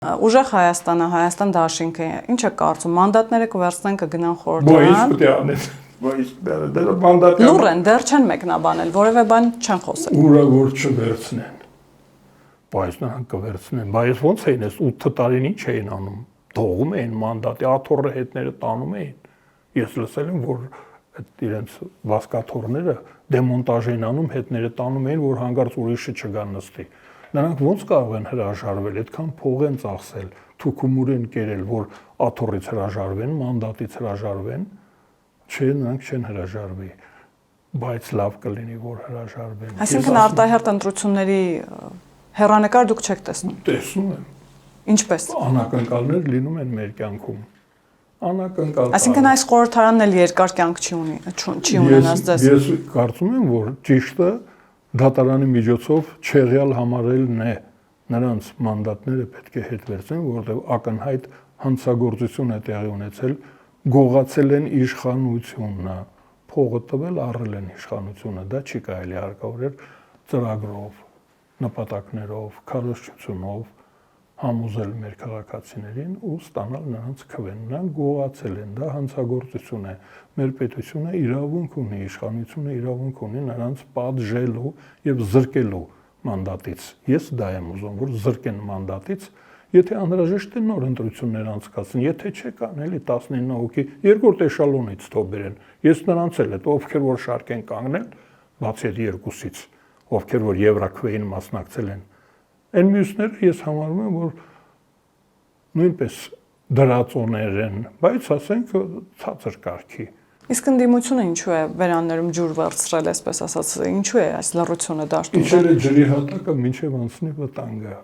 Ուժեղ Հայաստանը, Հայաստան դաշինքը, ինչ է կարծում, մանդատները կվերցնեն կգնան խորհրդարան։ Լուր են, դեռ չեն մեկնաբանել, որևէ բան չեն խոսել։ Ուրա որ չվերցնեն, բայց նրանք կվերցնեն, բայց ոնց էին այս 8 տարին ինչ էին անում, թողում էին մանդատի, աթոռը հետները տանում էին, ես լսել եմ, որ իրենց վասկաթոռները դեմոնտաժ էին անում, հետները տանում էին, որ հանգարց ուրիշը չգա նստի։ Նրանք ոնց կարող են հրաժարվել, այդքան փող են ծախսել, թուքումուր են կերել, որ աթոռից հրաժարվեն, մանդատից հրաժարվեն, չէ, նրանք չեն հրաժարվի, բայց լավ կլինի, որ հրաժարվեն։ Այսինքն արտահերթ ընտրությունների հեռանկար դուք չեք տեսնում։ Տեսնում եմ։ Ինչպես։ Անակնկալներ լինում են մեր կյանքում։ Անակնկալ։ Այսինքն այս խորհրդարանն էլ երկար կյանք չի ունենաս ձեզ։ Ես կարծում եմ, որ ճիշտը դատարանի միջոցով չեղյալ համարելն է, նրանց մանդատները պետք է հետ վերցնեն, որովհետև ակնհայտ հանցագործություն է տեղի ունեցել, գողացել են իշխանությունը, փողը տվել, առել են իշխանությունը, դա չի կարելի հարկավորել ծրագրով, նպատակներով, քարոզչությունով համոզել մեր քաղաքացիներին ու ստանալ նրանց քվեն, նրանք գողացել են, դա հանցագործություն է, մեր պետությունը իրավունք ունի, իշխանությունը իրավունք ունի նրանց պատժելու եւ զրկելու մանդատից, ես դա եմ ուզում, որ զրկեն մանդատից, եթե անհրաժեշտ է նոր ընտրություններ անցկացնեն, եթե չկան էլի 19 հոգի երկրորդ էշալոնից թող բերեն, ես նրանց էլ հետ ովքեր որ շարք են կանգնել, բացի այդ երկուսից, ովքեր որ Եվրաքվեին մասնակցել են, այն մյուսները ես համարում եմ, որ նույնպես դրածոներ են, բայց ասենք ցածր կարգի։ Իսկ ընդդիմությունը ինչու է վերաններում ջուր վերցրել, այսպես ասած, ինչու է այս լռությունը դաշտում։ Իջել է ջրի հատակը, մինչև անցնի վտանգը։